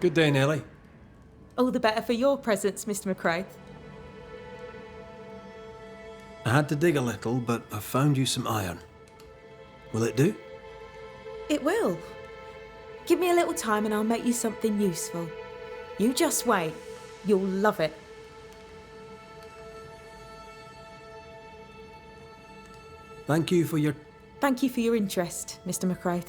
Good day, Nellie. All the better for your presence, Mr. McRae. I had to dig a little, but I found you some iron. Will it do? It will. Give me a little time and I'll make you something useful. You just wait. You'll love it. Thank you for your... Thank you for your interest, Mr. McRae.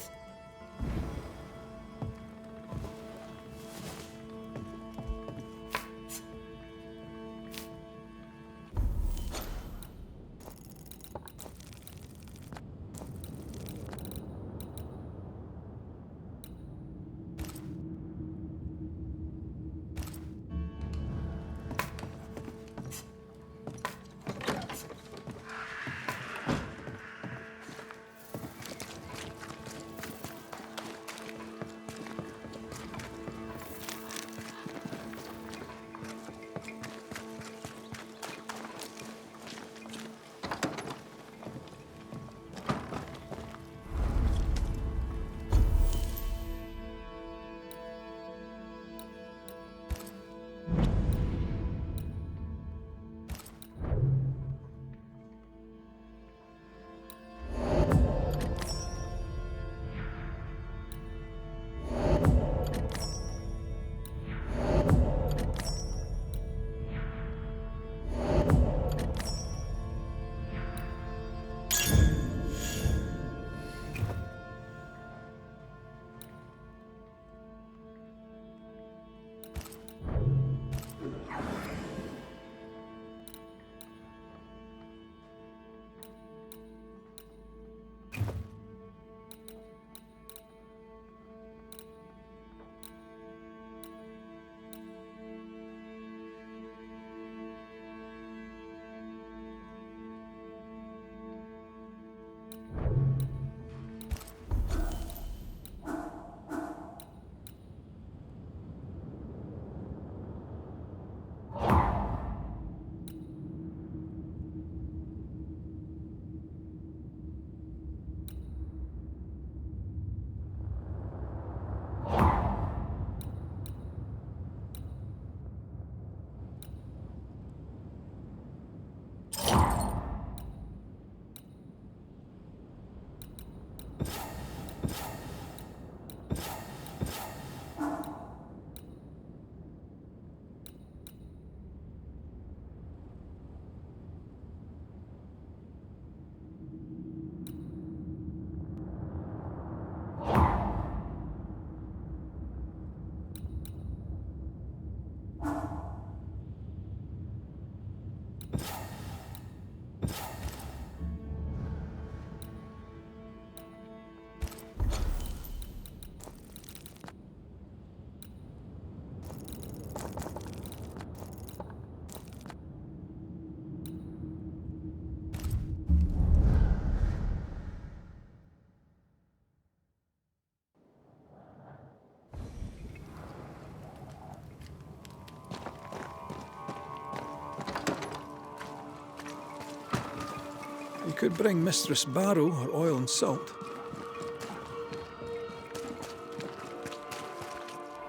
You could bring Mistress Barrow her oil and salt.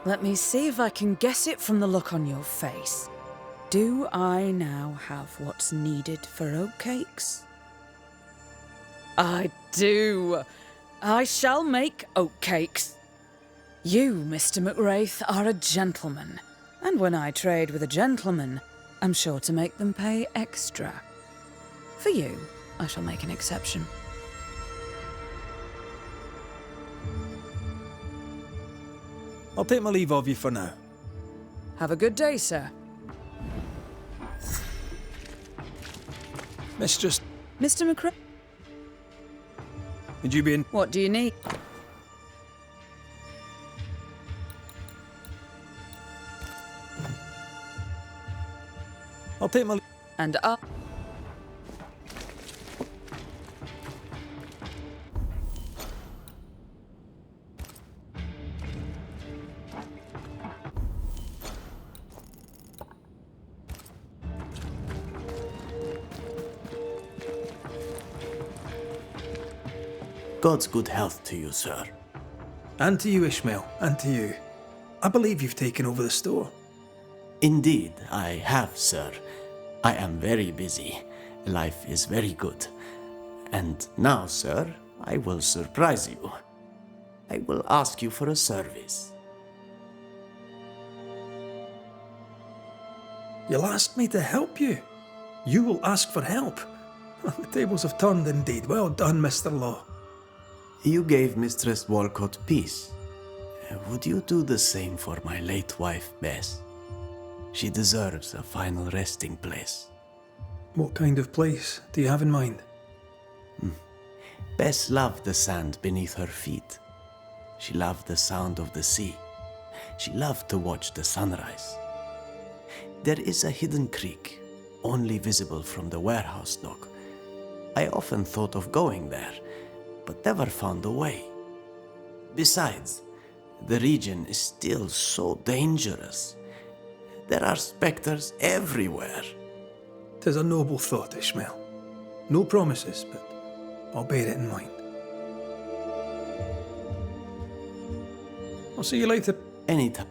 Let me see if I can guess it from the look on your face. Do I now have what's needed for oatcakes? I do. I shall make oatcakes. You, Mr. McWraith, are a gentleman. And when I trade with a gentleman, I'm sure to make them pay extra. For you, I shall make an exception. I'll take my leave of you for now. Have a good day, sir. Mistress, Mr. McRae, would you be in? what do you need? I'll take my... And up. God's good health to you, sir. And to you, Ishmael, and to you. I believe you've taken over the store. Indeed, I have, sir. I am very busy. Life is very good. And now, sir, I will surprise you. I will ask you for a service. You'll ask me to help you. You will ask for help. The tables have turned indeed. Well done, Mr. Law. You gave Mistress Walcott peace. Would you do the same for my late wife, Bess? She deserves a final resting place. What kind of place do you have in mind? Bess loved the sand beneath her feet. She loved the sound of the sea. She loved to watch the sunrise. There is a hidden creek, only visible from the warehouse dock. I often thought of going there, but never found a way. Besides, the region is still so dangerous. There are specters everywhere. 'Tis a noble thought, Ishmael. No promises, but I'll bear it in mind. I'll see you later. Anytime.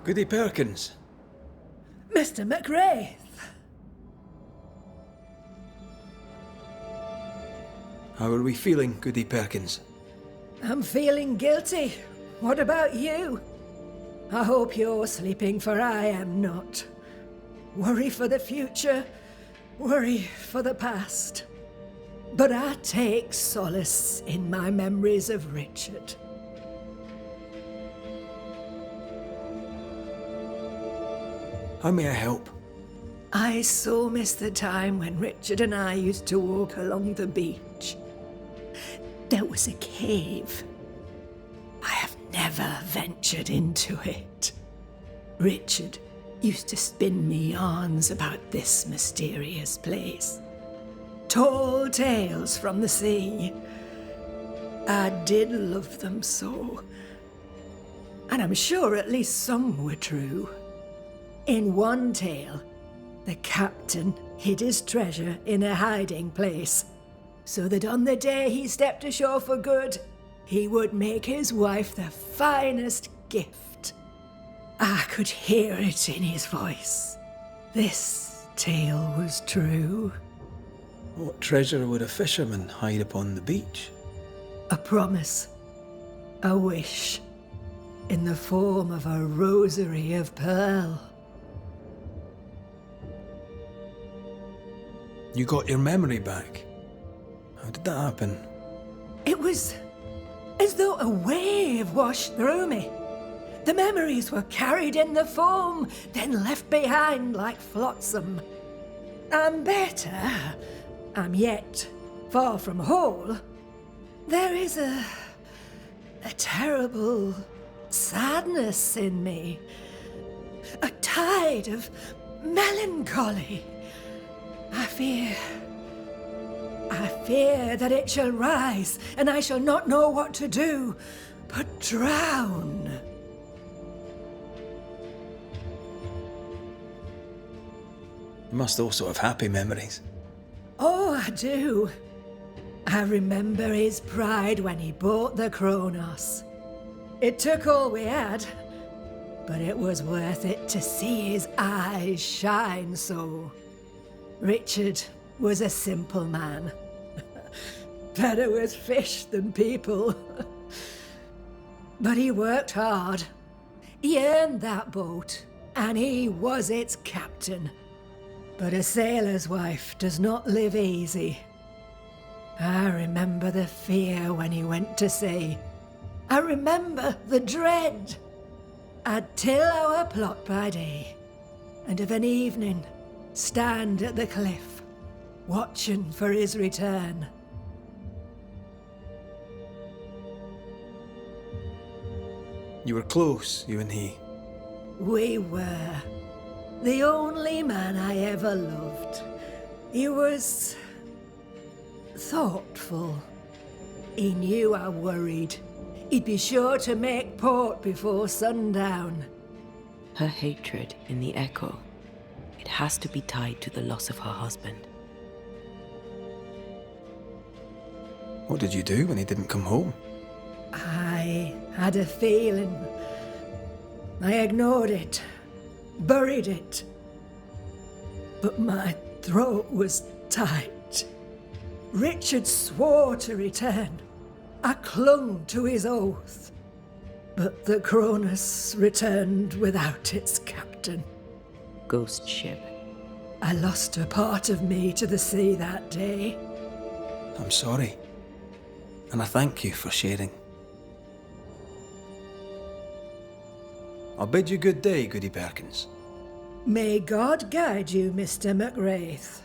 Goody Perkins. Mr. McRae. How are we feeling, Goody Perkins? I'm feeling guilty. What about you? I hope you're sleeping, for I am not. Worry for the future, worry for the past. But I take solace in my memories of Richard. How may I help? I so miss the time when Richard and I used to walk along the beach. There was a cave. I have never ventured into it. Richard used to spin me yarns about this mysterious place. Tall tales from the sea. I did love them so. And I'm sure at least some were true. In one tale, the captain hid his treasure in a hiding place, so that on the day he stepped ashore for good, he would make his wife the finest gift. I could hear it in his voice. This tale was true. What treasure would a fisherman hide upon the beach? A promise, a wish, in the form of a rosary of pearl. You got your memory back. How did that happen? It was as though a wave washed through me. The memories were carried in the foam, then left behind like flotsam. I'm better. I'm yet far from whole. There is a terrible sadness in me. A tide of melancholy. I fear that it shall rise, and I shall not know what to do but drown. You must also have happy memories. Oh, I do. I remember his pride when he bought the Kronos. It took all we had, but it was worth it to see his eyes shine so. Richard was a simple man. Better with fish than people. But he worked hard. He earned that boat, and he was its captain. But a sailor's wife does not live easy. I remember the fear when he went to sea. I remember the dread. I'd till our plot by day, and of an evening stand at the cliff, watching for his return. You were close, you and he. We were. The only man I ever loved. He was thoughtful. He knew I worried. He'd be sure to make port before sundown. Her hatred in the echo. It has to be tied to the loss of her husband. What did you do when he didn't come home? I had a feeling. I ignored it, buried it. But my throat was tight. Richard swore to return. I clung to his oath. But the Kronos returned without its captain. Ghost ship. I lost a part of me to the sea that day. I'm sorry. And I thank you for sharing. I'll bid you good day, Goody Perkins. May God guide you, Mr. McWraith.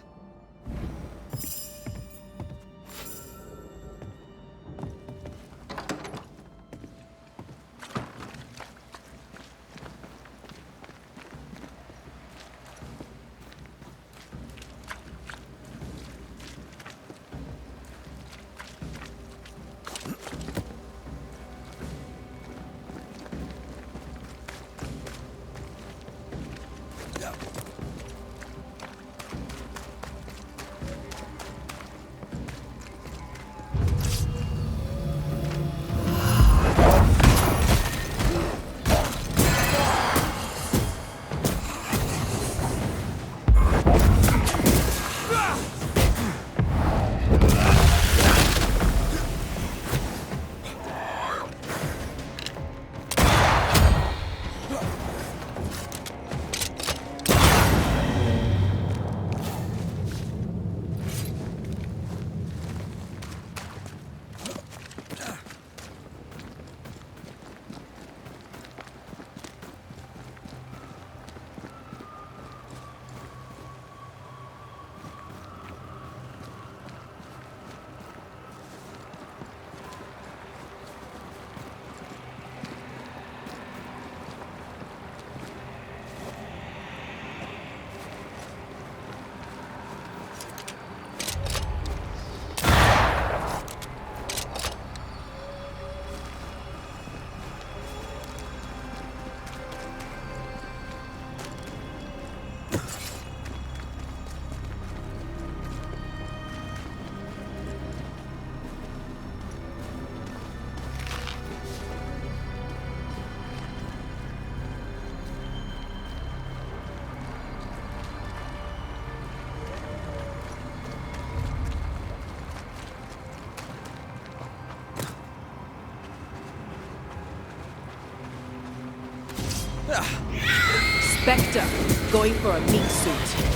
Spectre, going for a meat suit.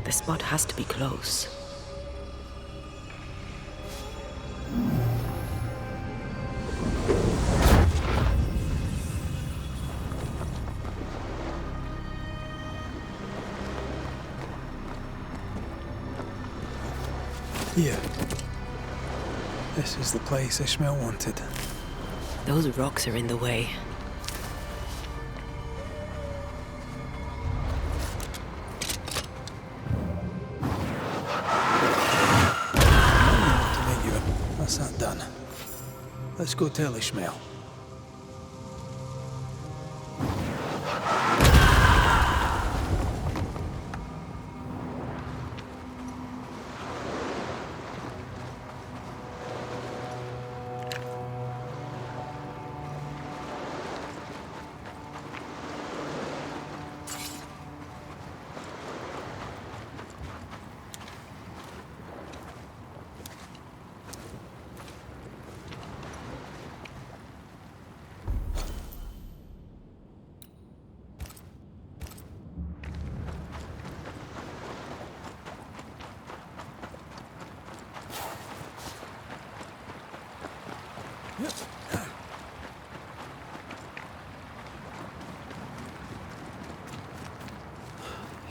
The spot has to be close. Here. This is the place Ishmael wanted. Those rocks are in the way. That's that done. Let's go tell Ishmael.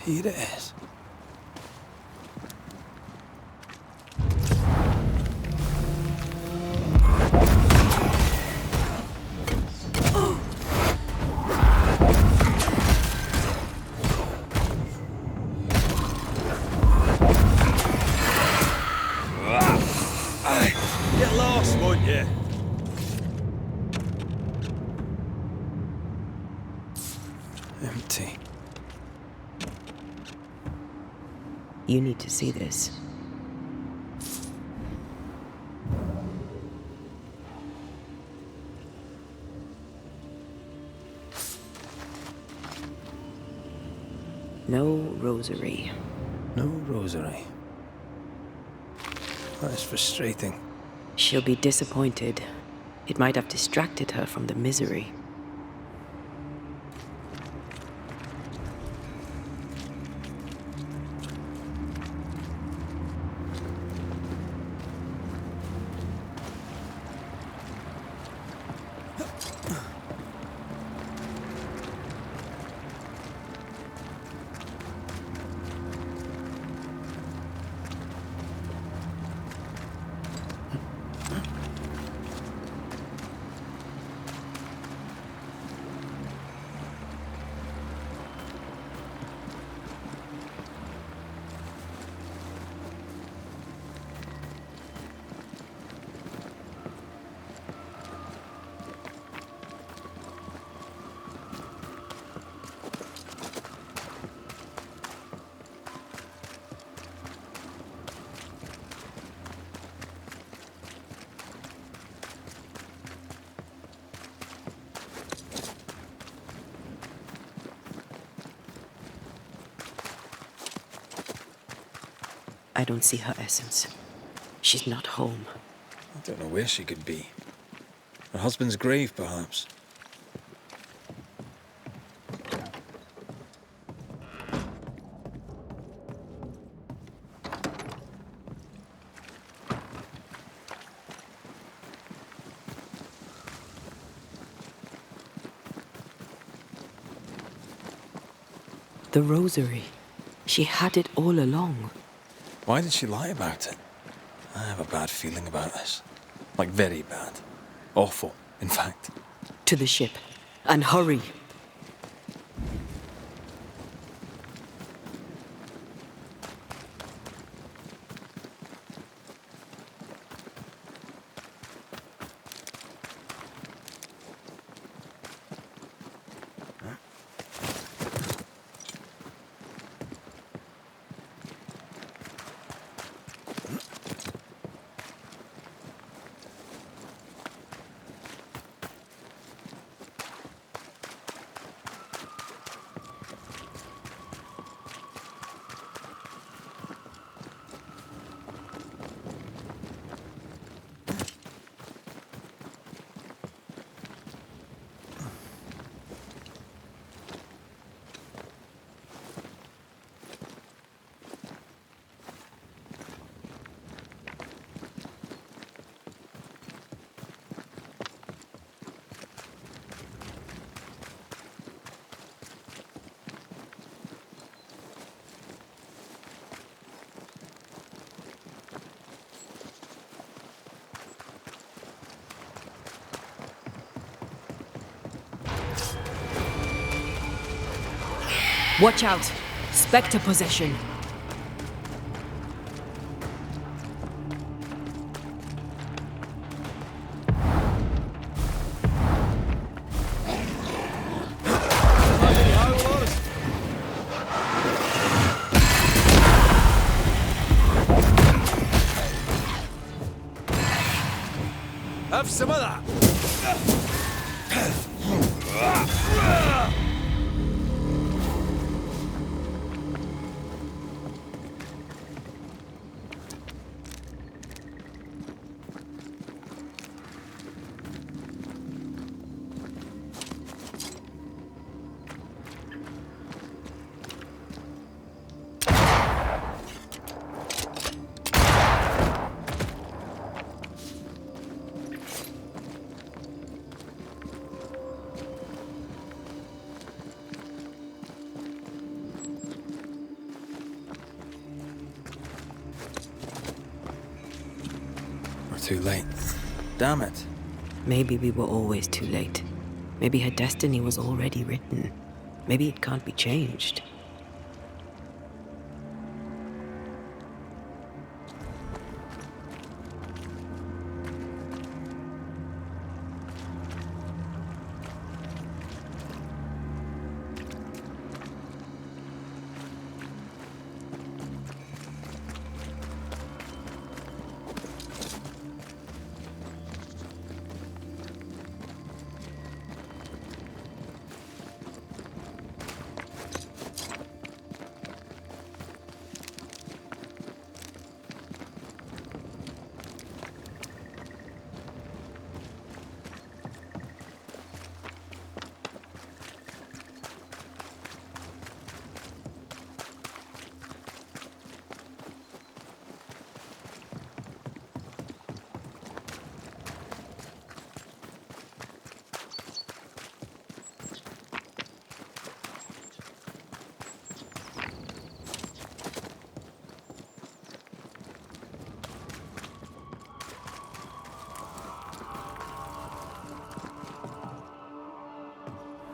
Here it is. Get lost, won't you? Empty. You need to see this. No rosary. No rosary. That is frustrating. She'll be disappointed. It might have distracted her from the misery. I don't see her essence. She's not home. I don't know where she could be. Her husband's grave, perhaps. The rosary. She had it all along. Why did she lie about it? I have a bad feeling about this. Like, very bad. Awful, in fact. To the ship. And hurry. Watch out! Spectre possession. Have some of that. Too late. Damn it. Maybe we were always too late. Maybe her destiny was already written. Maybe it can't be changed.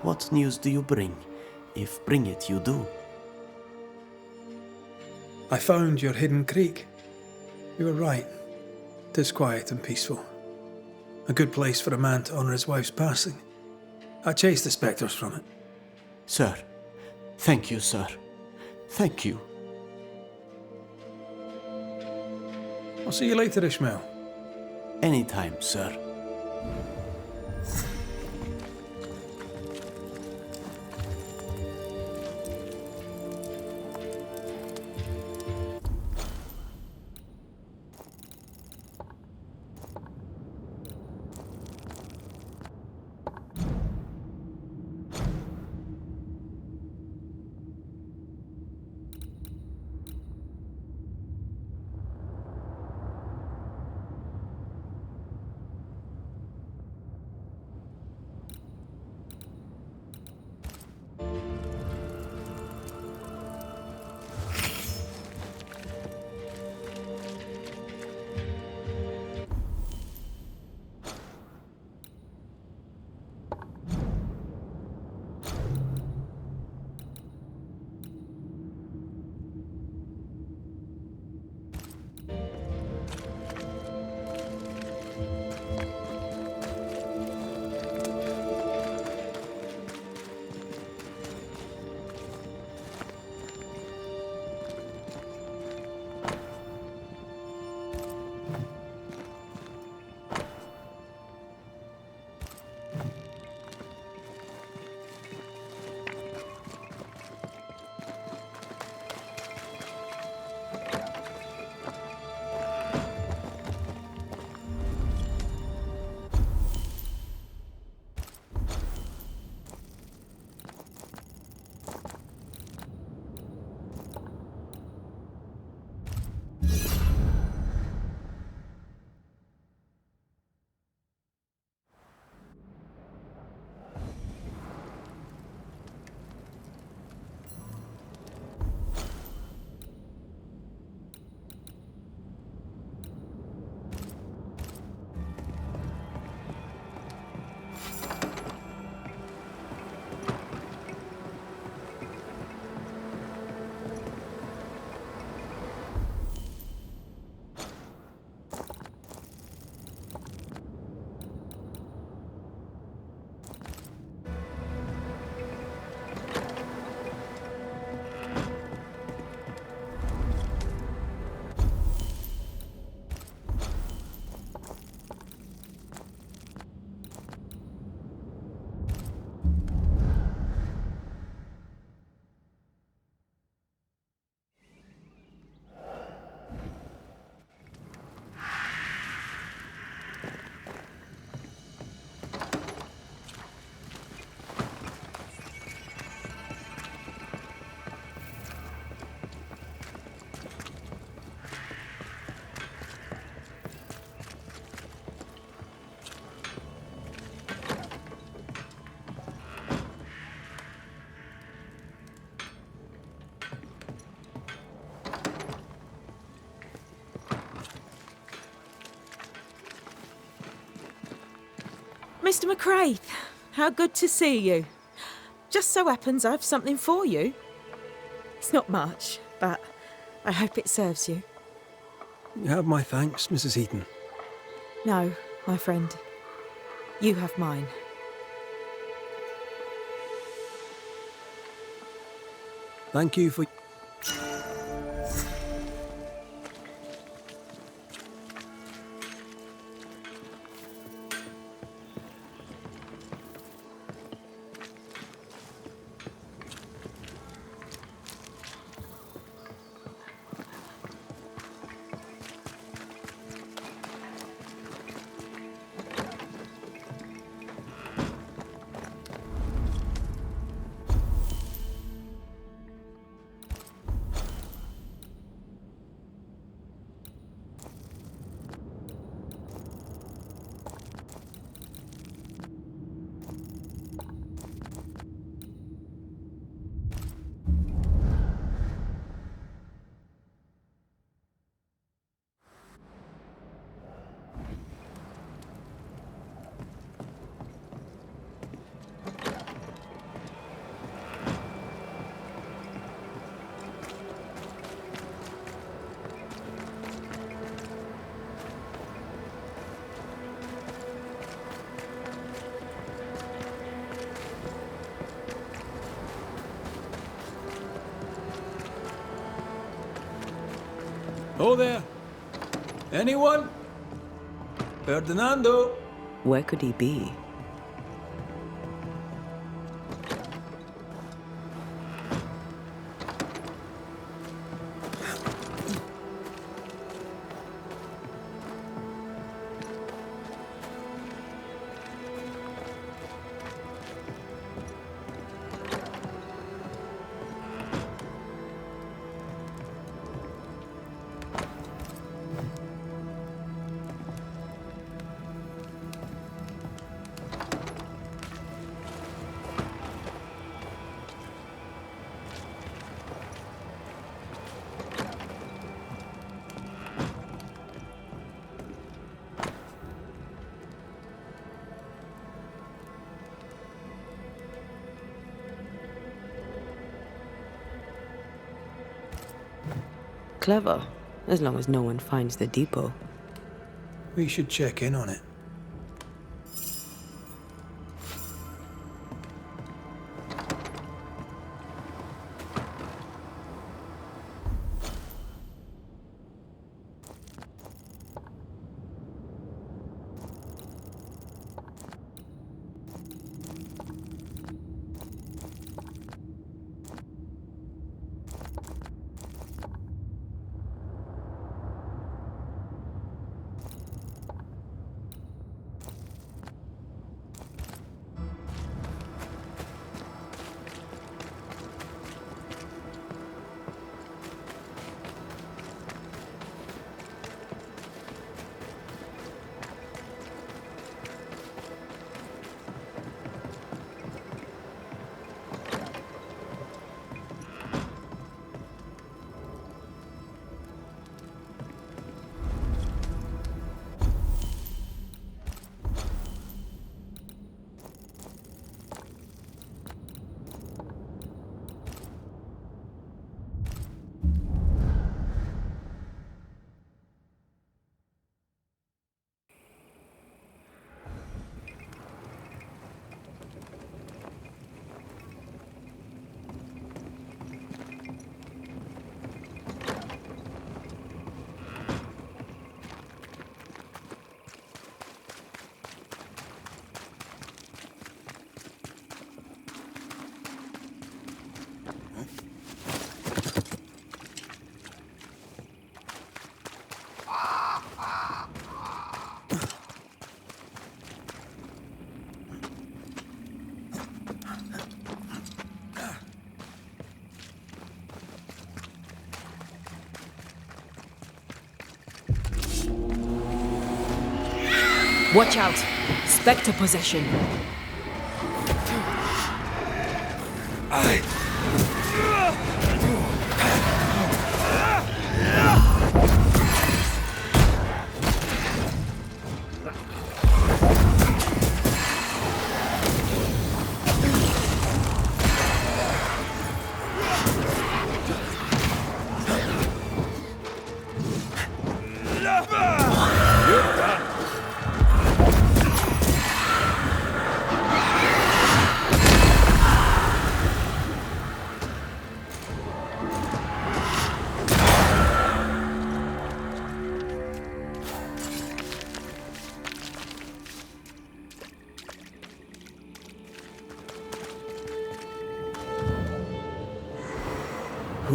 What news do you bring, if bring it you do? I found your hidden creek. You were right. 'Tis quiet and peaceful. A good place for a man to honour his wife's passing. I chased the spectres from it. Sir, thank you, sir. Thank you. I'll see you later, Ishmael. Anytime, sir. Mr. McCraith, how good to see you. Just so happens I've something for you. It's not much, but I hope it serves you. You have my thanks, Mrs. Heaton. No, my friend. You have mine. Thank you for... Oh there. Anyone? Ferdinando? Where could he be? Clever, as long as no one finds the depot. We should check in on it. Watch out! Spectre possession!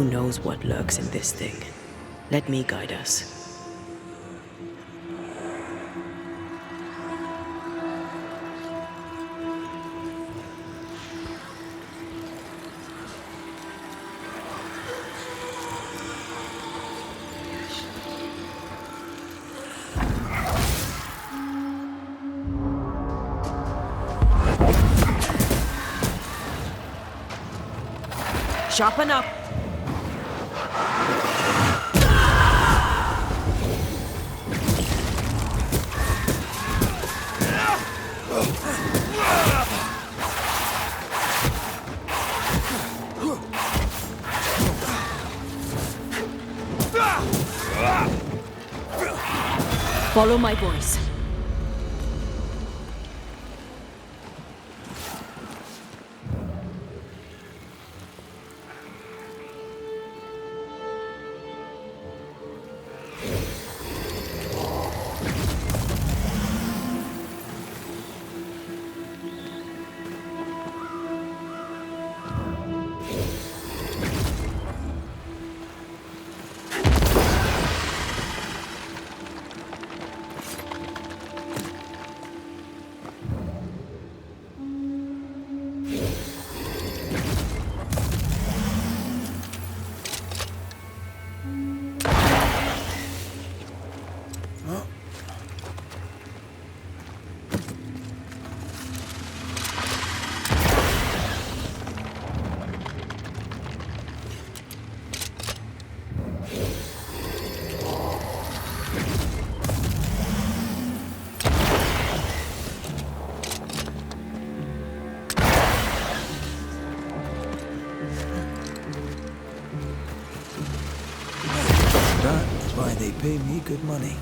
who knows what lurks in this thing? Let me guide us. Sharpen up. Follow my voice. That's why they pay me good money.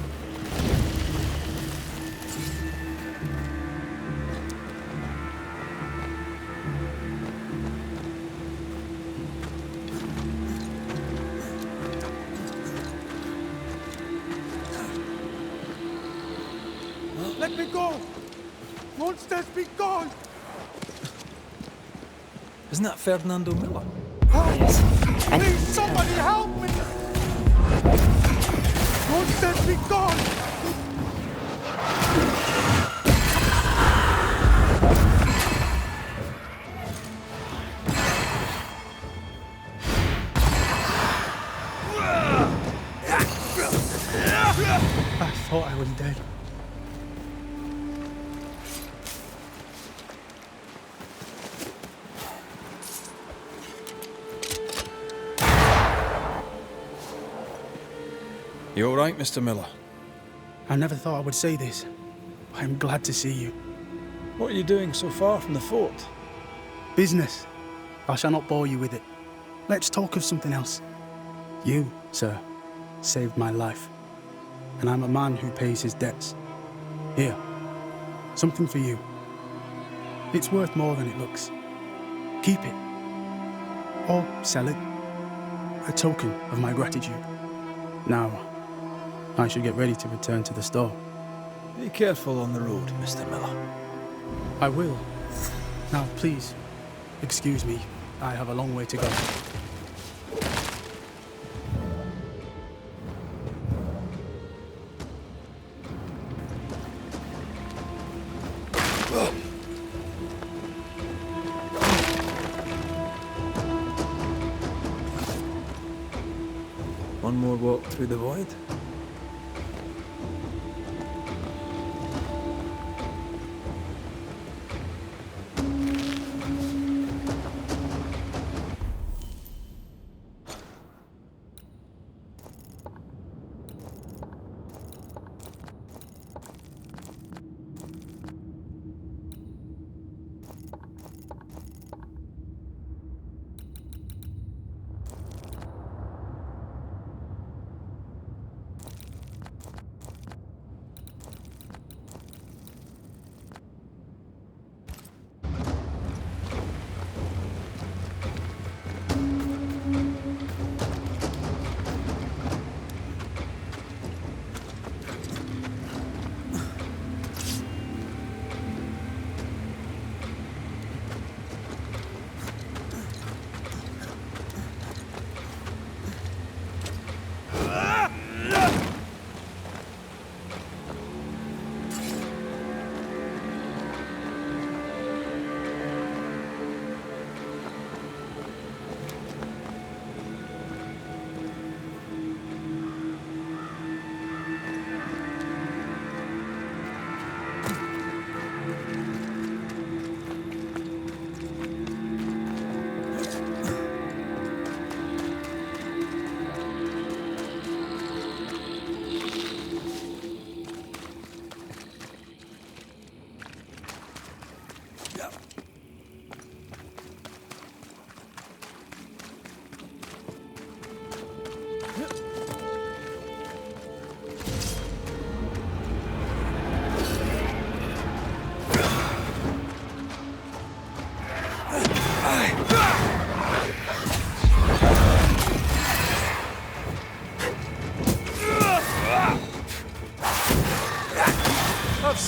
Let me go! Monsters be gone! Isn't that Ferdinando Miller? Yes. And Please, somebody help me! Monsters be gone! I thought I was dead. You all right, Mr. Miller? I never thought I would say this. I'm glad to see you. What are you doing so far from the fort? Business. I shall not bore you with it. Let's talk of something else. You, sir, saved my life. And I'm a man who pays his debts. Here, something for you. It's worth more than it looks. Keep it. Or sell it. A token of my gratitude. Now, I should get ready to return to the store. Be careful on the road, Mr. Miller. I will. Now, please, excuse me. I have a long way to go. One more walk through the void.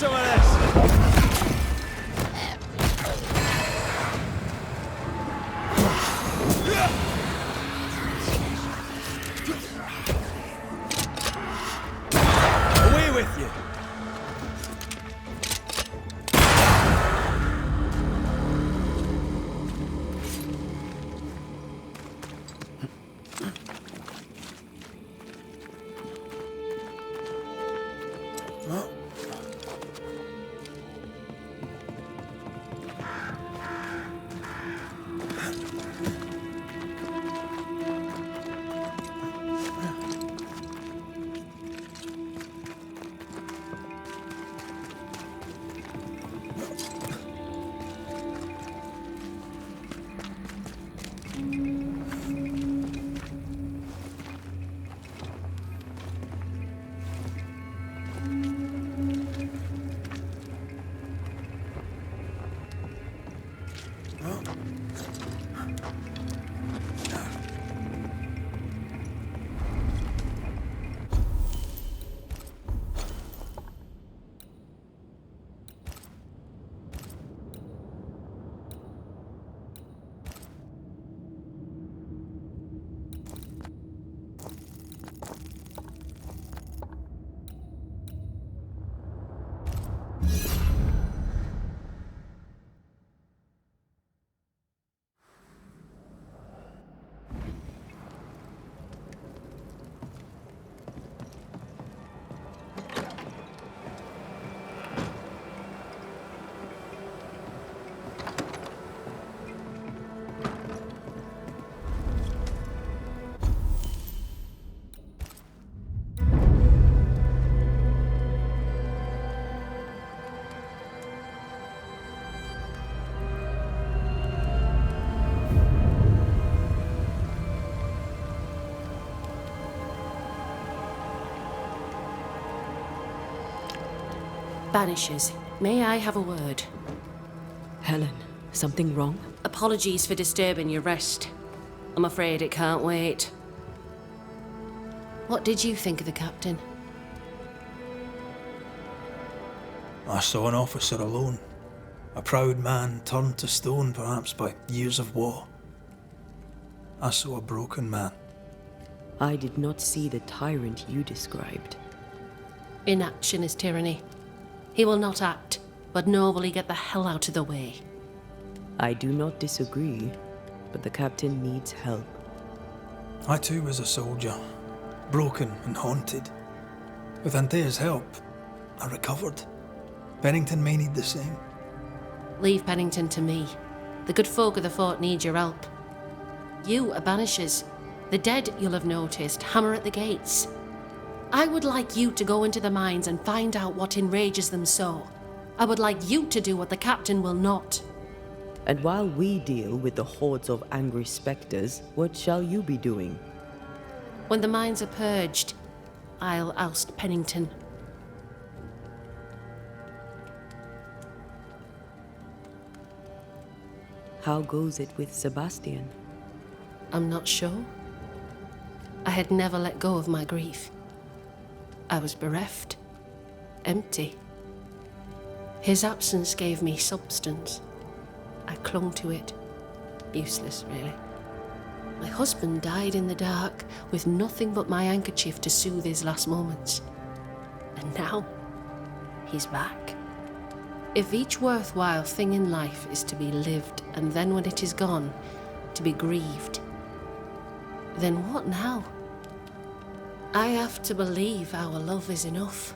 some of this! Away with you! Banishers, may I have a word? Helen, something wrong? Apologies for disturbing your rest. I'm afraid it can't wait. What did you think of the captain? I saw an officer alone. A proud man turned to stone, perhaps by years of war. I saw a broken man. I did not see the tyrant you described. Inaction is tyranny. He will not act, but nobly get the hell out of the way. I do not disagree, but the captain needs help. I too was a soldier, broken and haunted. With Antea's help, I recovered. Pennington may need the same. Leave Pennington to me. The good folk of the fort need your help. You are Banishers. The dead, you'll have noticed, hammer at the gates. I would like you to go into the mines and find out what enrages them so. I would like you to do what the captain will not. And while we deal with the hordes of angry spectres, what shall you be doing? When the mines are purged, I'll oust Pennington. How goes it with Sebastian? I'm not sure. I had never let go of my grief. I was bereft, empty. His absence gave me substance. I clung to it. Useless, really. My husband died in the dark with nothing but my handkerchief to soothe his last moments. And now, he's back. If each worthwhile thing in life is to be lived, and then when it is gone, to be grieved, then what now? I have to believe our love is enough.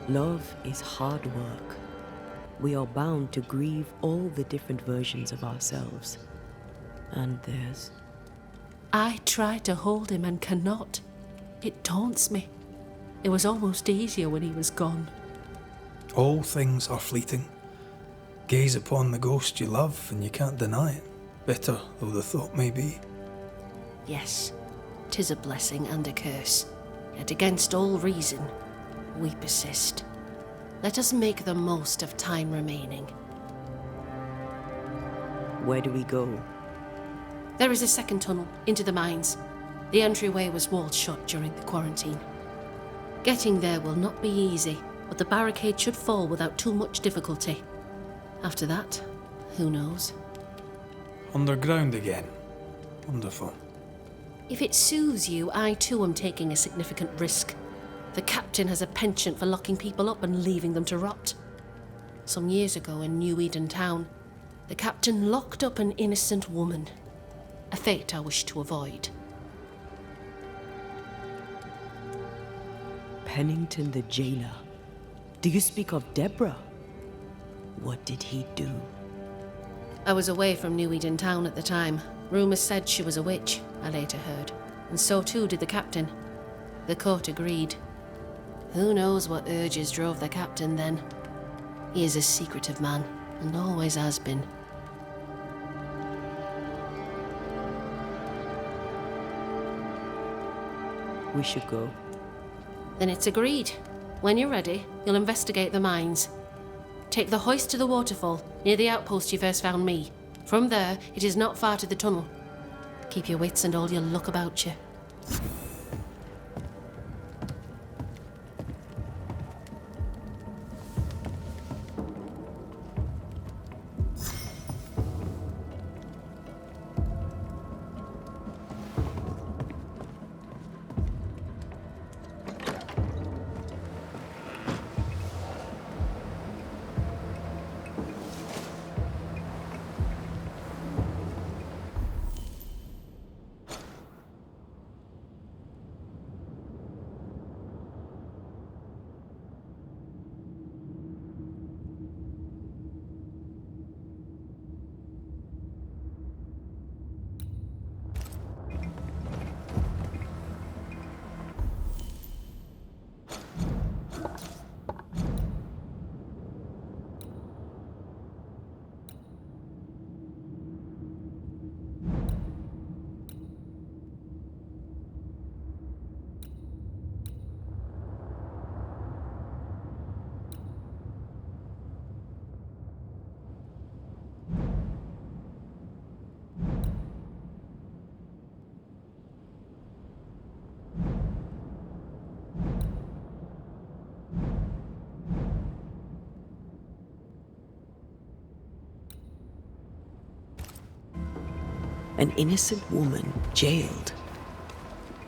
Love is hard work. We are bound to grieve all the different versions of ourselves. And theirs. I try to hold him and cannot. It taunts me. It was almost easier when he was gone. All things are fleeting. Gaze upon the ghost you love and you can't deny it, bitter though the thought may be. Yes, 'tis a blessing and a curse, yet against all reason, we persist. Let us make the most of time remaining. Where do we go? There is a second tunnel into the mines. The entryway was walled shut during the quarantine. Getting there will not be easy, but the barricade should fall without too much difficulty. After that, who knows? Underground again. Wonderful. If it soothes you, I too am taking a significant risk. The captain has a penchant for locking people up and leaving them to rot. Some years ago in New Eden Town, the captain locked up an innocent woman. A fate I wish to avoid. Pennington the jailer. Do you speak of Deborah? What did he do? I was away from New Eden Town at the time. Rumours said she was a witch, I later heard. And so too did the captain. The court agreed. Who knows what urges drove the captain then? He is a secretive man, and always has been. We should go. Then it's agreed. When you're ready, you'll investigate the mines. Take the hoist to the waterfall, near the outpost you first found me. From there, it is not far to the tunnel. Keep your wits and all your luck about you. An innocent woman jailed.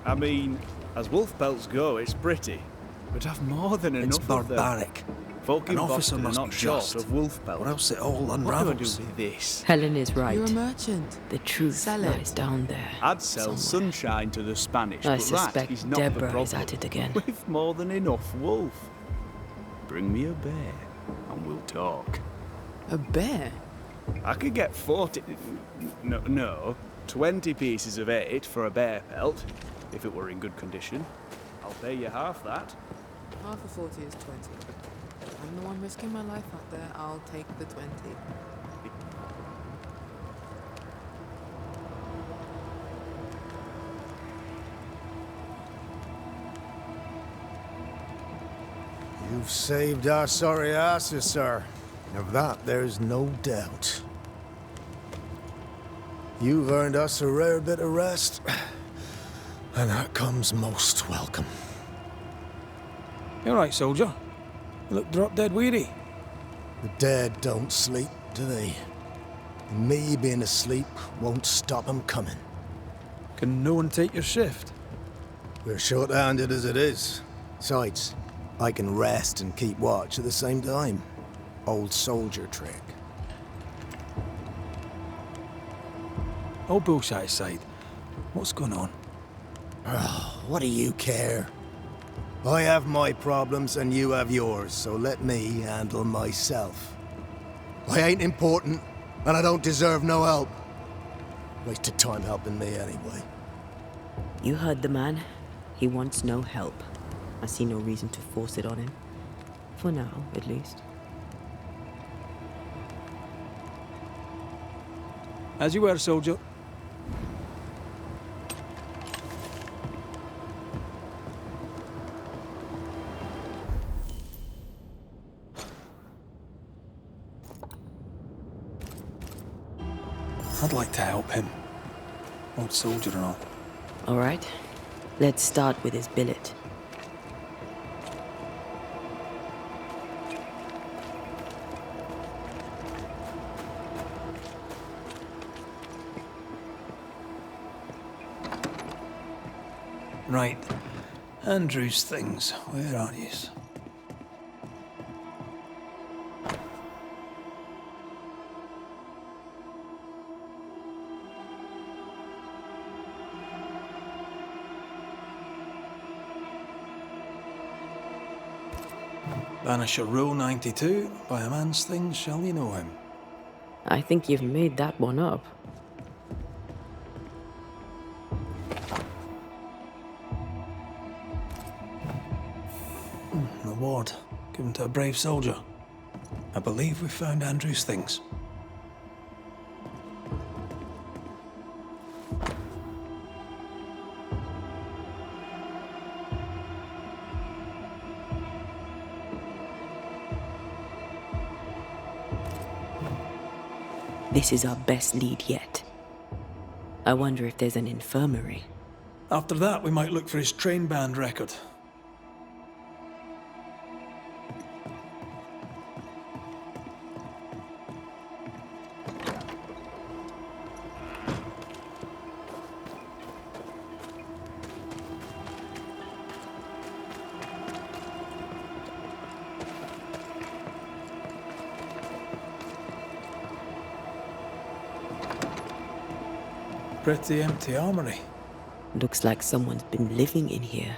I mean, as wolf pelts go, it's pretty. But I've more than enough It's of them. barbaric. Folk in An officer Boston are must not be short just, of wolf pelts. or else it all What do I do unravels. with this? Helen is right. You're a merchant. The truth Sell it. lies down there. I'd sell somewhere. sunshine to the Spanish, I but that suspect is not the Deborah problem. is at it again. We've more than enough wolf. Bring me a bear, and we'll talk. A bear? I could get 40... No, 20 pieces of 8 for a bear pelt, if it were in good condition. I'll pay you half that. Half of 40 is 20. I'm the one risking my life out there. I'll take the 20. You've saved our sorry asses, sir. Of that, there's no doubt. You've earned us a rare bit of rest, and that comes most welcome. You all right, soldier? You look drop dead weary. The dead don't sleep, do they? And me being asleep won't stop 'em coming. Can no one take your shift? We're short-handed as it is. Besides, I can rest and keep watch at the same time. Old soldier trick. All bullshit aside, what's going on? Oh, what do you care? I have my problems and you have yours, so let me handle myself. I ain't important, and I don't deserve no help. Wasted time helping me anyway. You heard the man. He wants no help. I see no reason to force it on him. For now, at least. As you were, soldier. I'd like to help him. Old soldier and all. All right, let's start with his billet. Right. Andrew's things. Where are yous? Banisher Rule 92. By a man's things shall you know him. I think you've made that one up. An award given to a brave soldier. I believe we found Andrew's things. This is our best lead yet. I wonder if there's an infirmary. After that, we might look for his train band record. Pretty empty armory. Looks like someone's been living in here.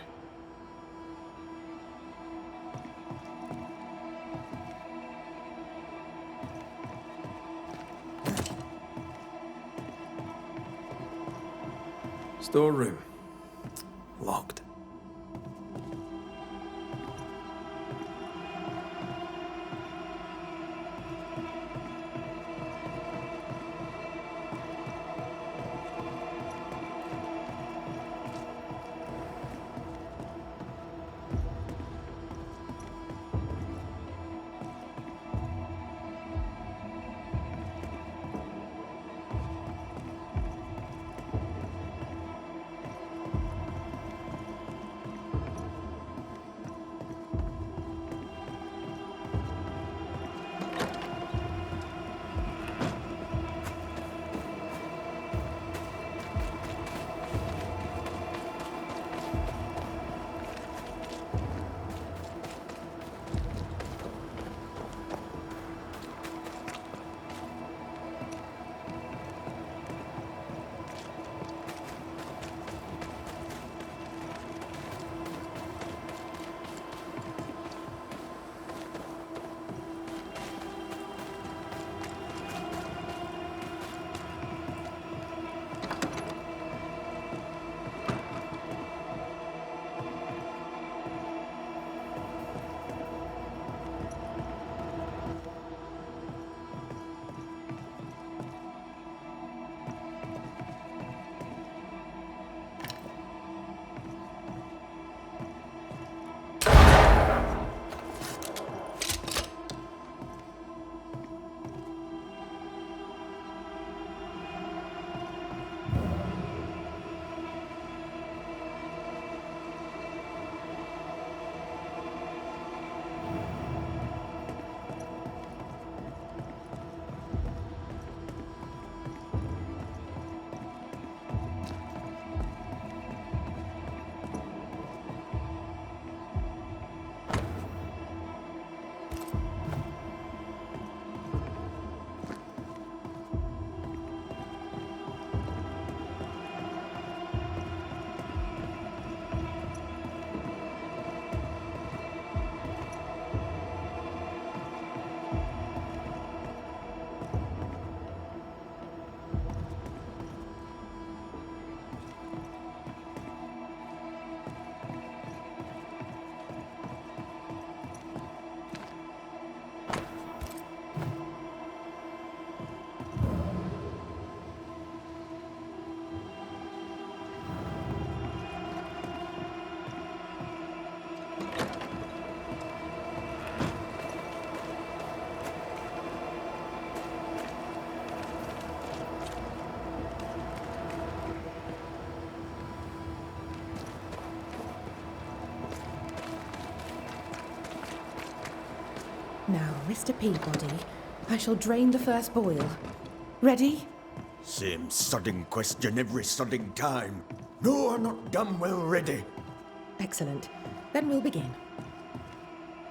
Storeroom. Locked. Mr. Peabody, I shall drain the first boil. Ready? Same sodding question every sodding time. No, I'm not damn well ready. Excellent. Then we'll begin.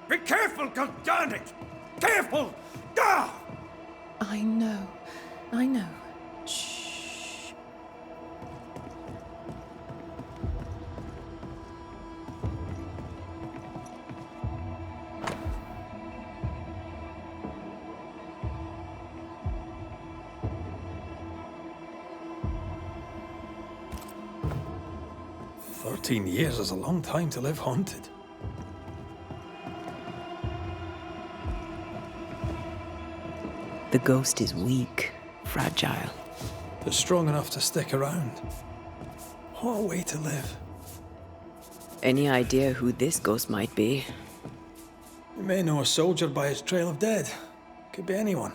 Be careful, goddarn it! Careful! Ah! I know. I know. Shh. "13 years is a long time to live haunted." The ghost is weak, fragile. They're strong enough to stick around. What a way to live. Any idea who this ghost might be? You may know a soldier by his trail of dead. Could be anyone.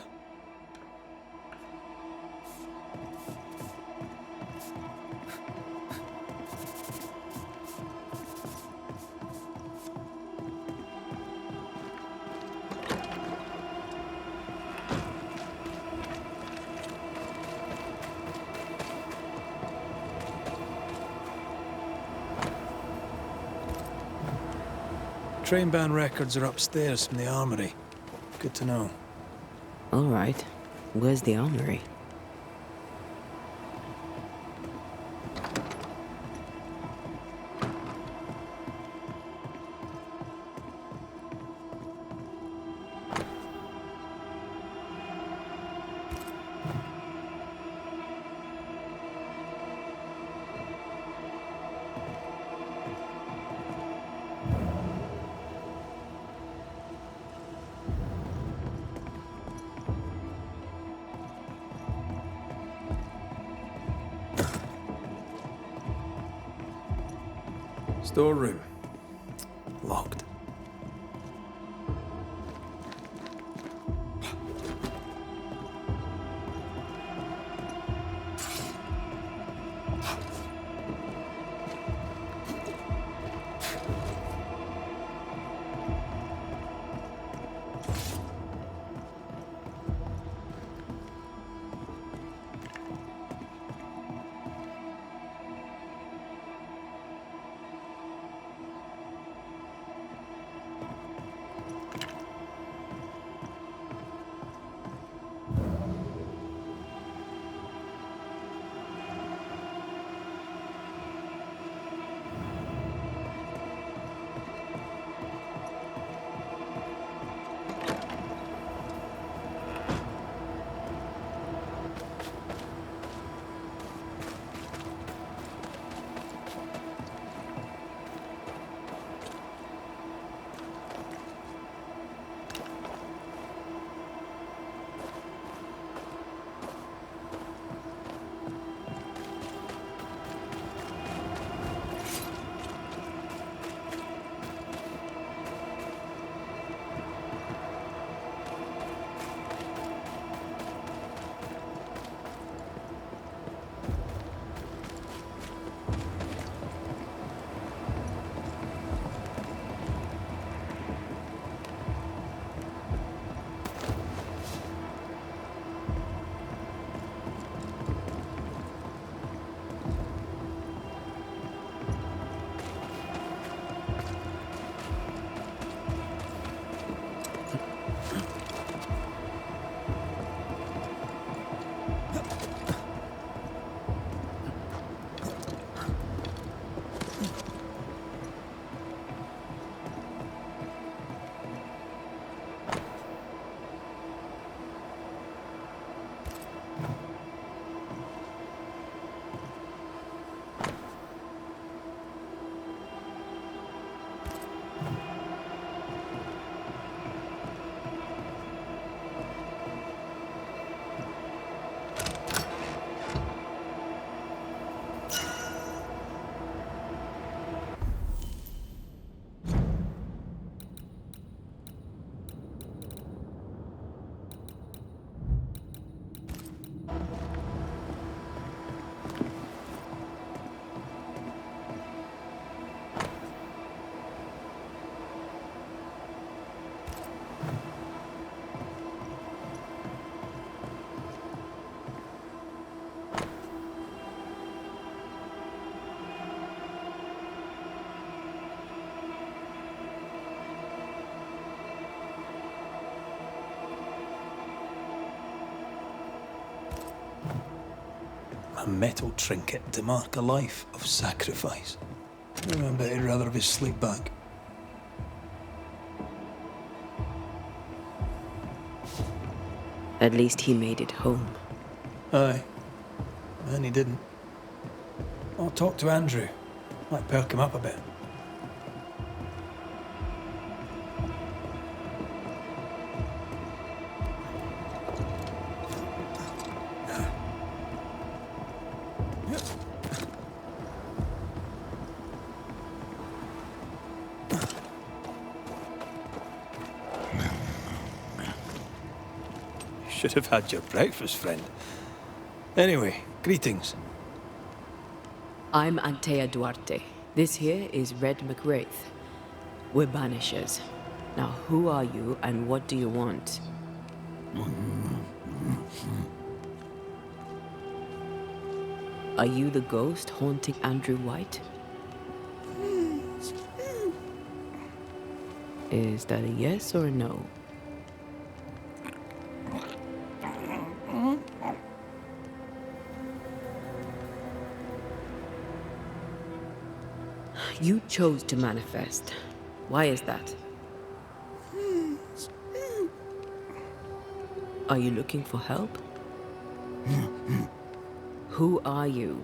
Train band records are upstairs from the armory. Good to know. All right. Where's the armory? Storeroom. Locked. metal trinket to mark a life of sacrifice. I bet he'd rather have his sleep back. At least he made it home. Aye. And he didn't. I'll talk to Andrew. Might perk him up a bit. Should have had your breakfast, friend. Anyway, greetings. I'm Antea Duarte. This here is Red McWraith. We're Banishers. Now, who are you and what do you want? Are you the ghost haunting Andrew White? Is that a yes or a no? You chose to manifest. Why is that? Are you looking for help? Who are you?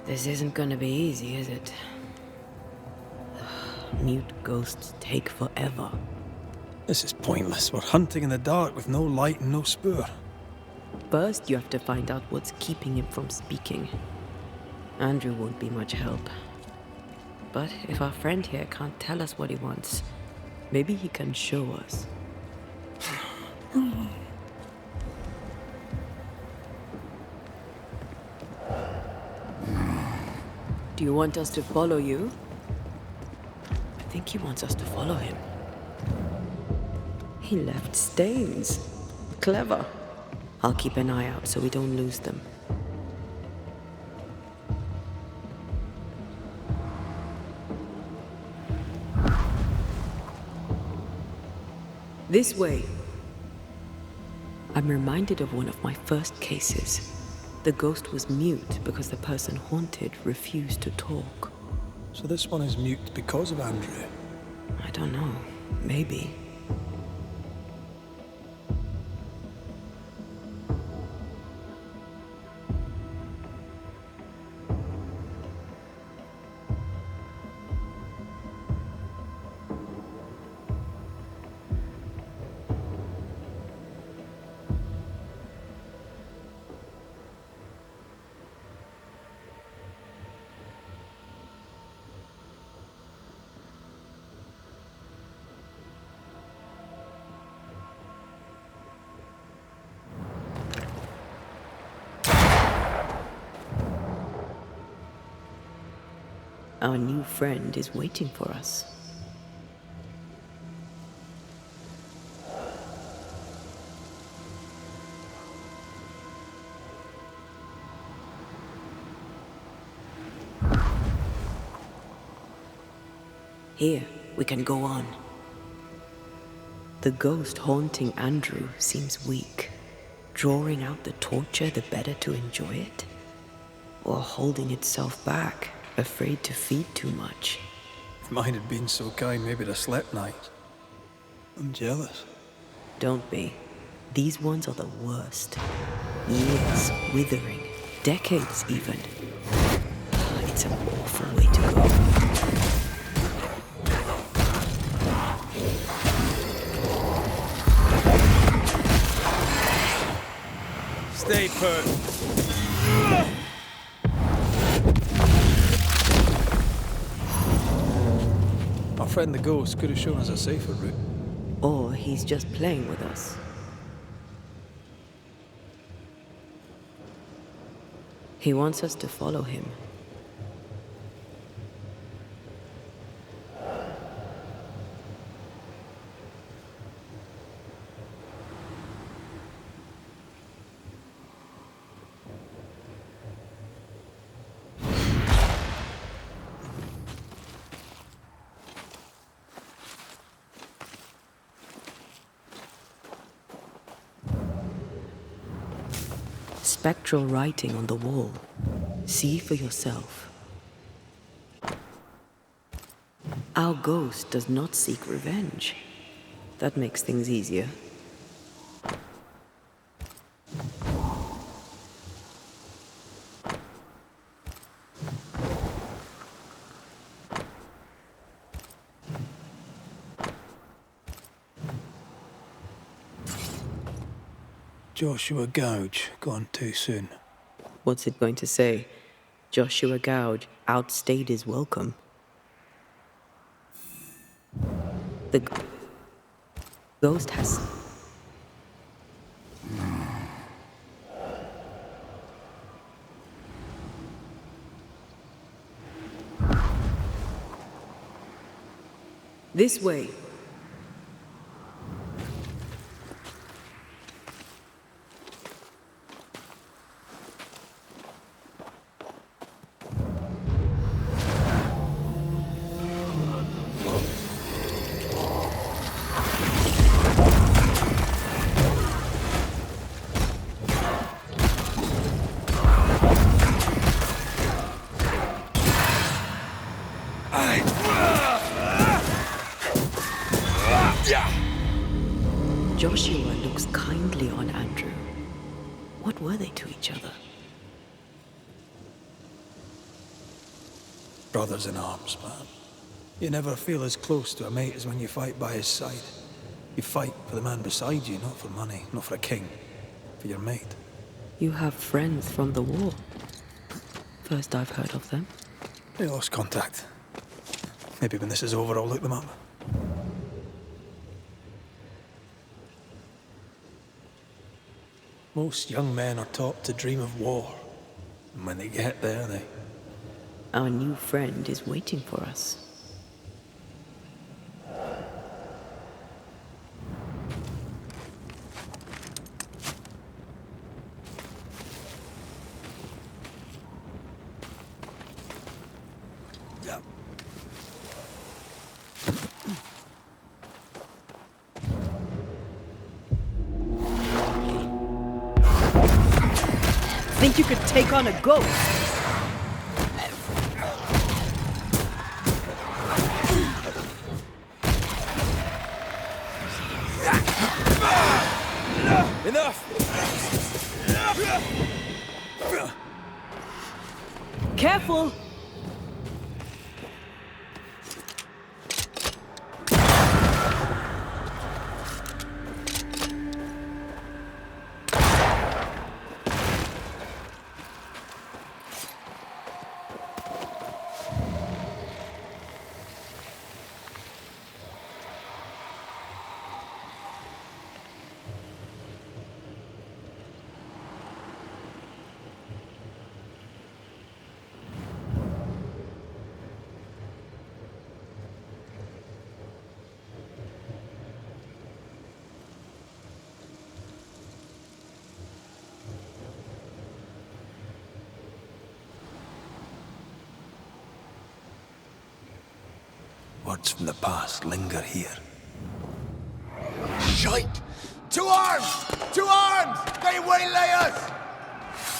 This isn't gonna be easy, is it? Mute ghosts take forever. This is pointless. We're hunting in the dark with no light and no spoor. First, you have to find out what's keeping him from speaking. Andrew won't be much help. But if our friend here can't tell us what he wants, maybe he can show us. Do you want us to follow you? I think he wants us to follow him. He left stains. Clever. I'll keep an eye out so we don't lose them. This way. I'm reminded of one of my first cases. The ghost was mute because the person haunted refused to talk. So this one is mute because of Andrew? I don't know. Maybe. Our new friend is waiting for us. Here, we can go on. The ghost haunting Andrew seems weak. Drawing out the torture the better to enjoy it? Or holding itself back? Afraid to feed too much. If mine had been so kind, maybe I'd have slept nights. I'm jealous. Don't be. These ones are the worst. Years withering, decades even. It's an awful way to go. Stay put. Our friend the ghost could have shown us a safer route. Or he's just playing with us. He wants us to follow him. spectral writing on the wall. See for yourself. Our ghost does not seek revenge. That makes things easier. Joshua Gouge, gone too soon. What's it going to say? Joshua Gouge outstayed his welcome. The ghost has... This way. Joshua looks kindly on Andrew. What were they to each other? Brothers in arms, man. You never feel as close to a mate as when you fight by his side. You fight for the man beside you, not for money, not for a king. For your mate. You have friends from the war. First I've heard of them. They lost contact. Maybe when this is over, I'll look them up. Most young men are taught to dream of war. And when they get there, they... Our new friend is waiting for us. Think you could take on a ghost? Enough! Careful! Words from the past linger here. Shite! To arms! To arms! They waylay us!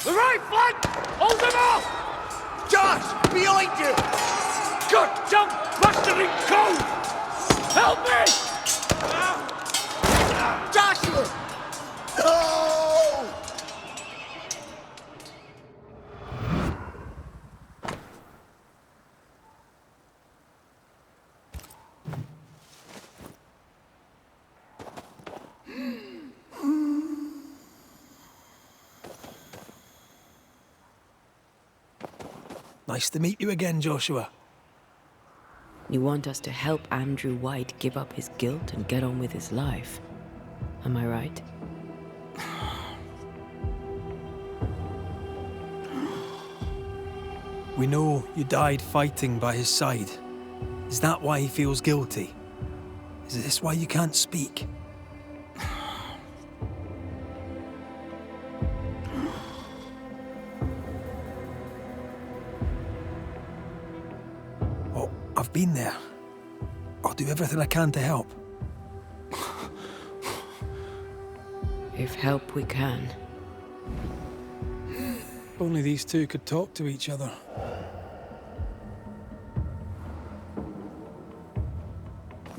The right flank! Hold them off! Josh! Behind you! Good jump, blastering cold! Help me! Joshua! No! Nice to meet you again, Joshua. You want us to help Andrew White give up his guilt and get on with his life. Am I right? We know you died fighting by his side. Is that why he feels guilty? Is this why you can't speak? Oh, I've been there. I'll do everything I can to help. If help we can. If only these two could talk to each other.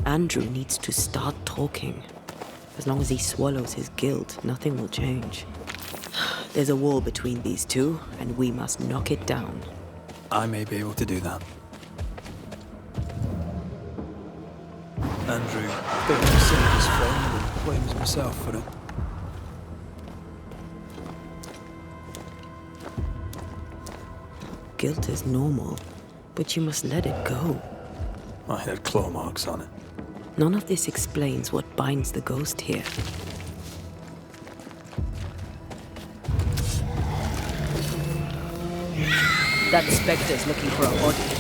Andrew needs to start talking. As long as he swallows his guilt, nothing will change. There's a wall between these two, and we must knock it down. I may be able to do that. Andrew failed to save his friend and blames himself for it. Guilt is normal, but you must let it go. I had claw marks on it. None of this explains what binds the ghost here. That spectre's looking for a body.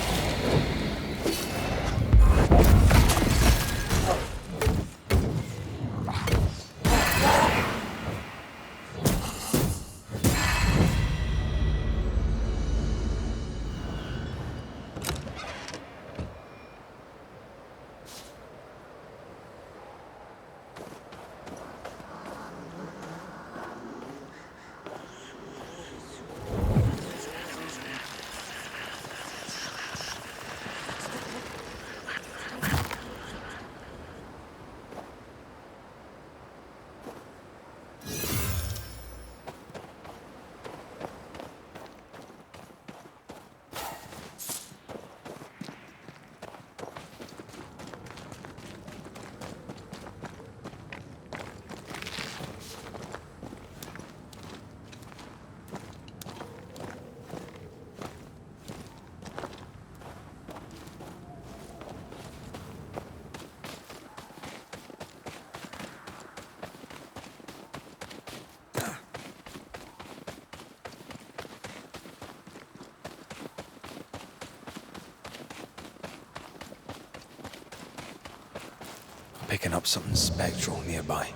Picking up something spectral nearby.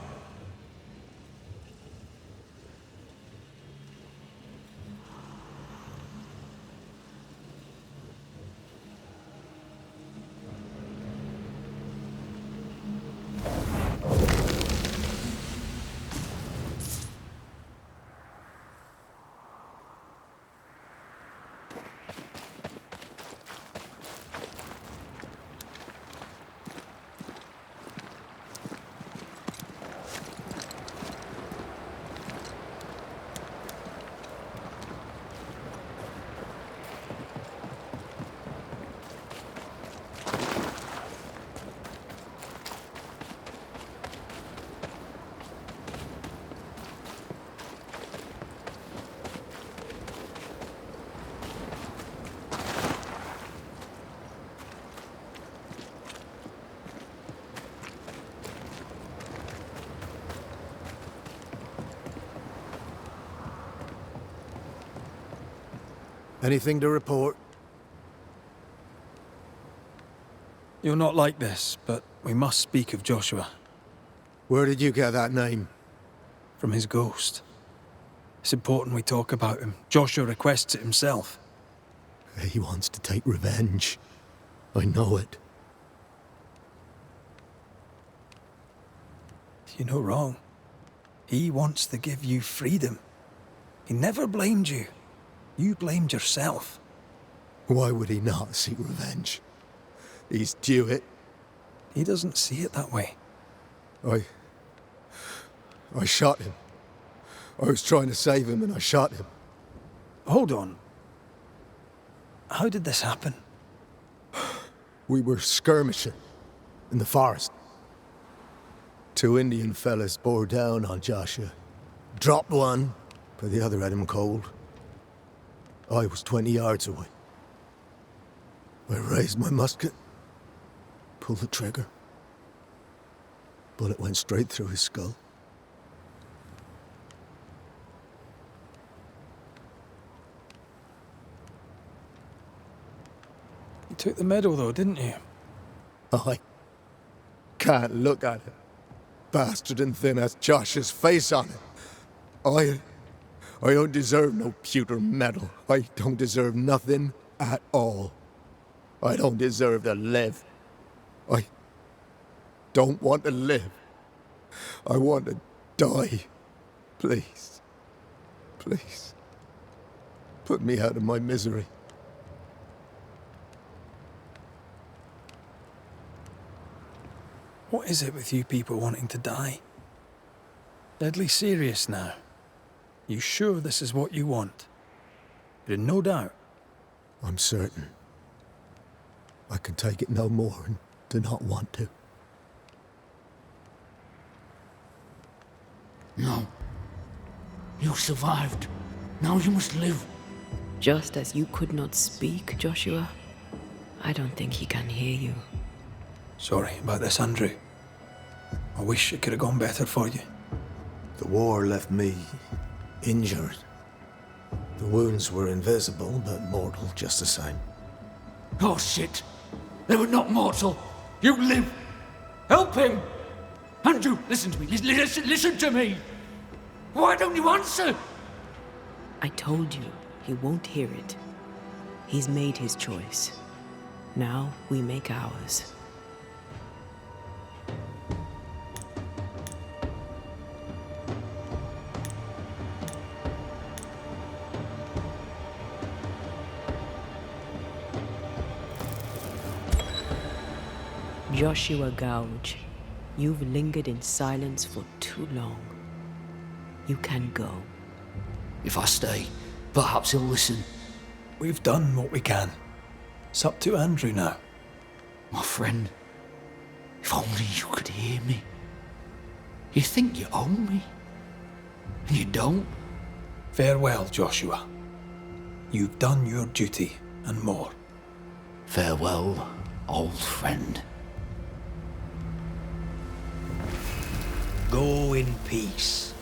Anything to report? You'll not like this, but we must speak of Joshua. Where did you get that name? From his ghost. It's important we talk about him. Joshua requests it himself. He wants to take revenge. I know it. You're no wrong. He wants to give you freedom. He never blamed you. You blamed yourself. Why would he not seek revenge? He's due it. He doesn't see it that way. I shot him. I was trying to save him and I shot him. Hold on. How did this happen? We were skirmishing in the forest. Two Indian fellas bore down on Joshua. Dropped one, but the other had him cold. I was 20 yards away. I raised my musket, pulled the trigger. Bullet went straight through his skull. You took the medal though, didn't you? I can't look at it. Bastard and thin has Josh's face on it. I don't deserve no pewter medal. I don't deserve nothing at all. I don't deserve to live. I don't want to live. I want to die. Please. Please. Put me out of my misery. What is it with you people wanting to die? Deadly serious now. You sure this is what you want? You're in no doubt? I'm certain. I can take it no more and do not want to. No. You survived. Now you must live. Just as you could not speak, Joshua, I don't think he can hear you. Sorry about this, Andrew. I wish it could have gone better for you. The war left me injured. The wounds were invisible, but mortal just the same. Oh, shit. They were not mortal. You live. Help him. Andrew, listen to me. Listen to me. Why don't you answer? I told you, he won't hear it. He's made his choice. Now we make ours. Joshua Gouge, you've lingered in silence for too long. You can go. If I stay, perhaps he'll listen. We've done what we can. It's up to Andrew now. My friend, if only you could hear me. You think you own me, and you don't. Farewell, Joshua. You've done your duty and more. Farewell, old friend. Go in peace.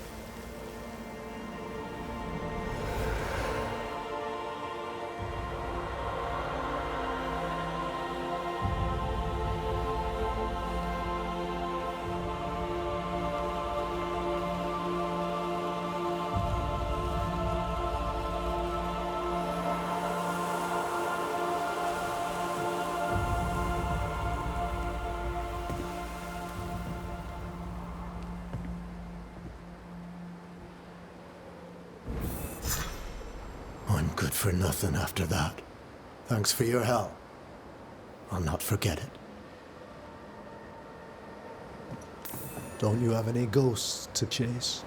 I'm good for nothing after that. Thanks for your help. I'll not forget it. Don't you have any ghosts to chase?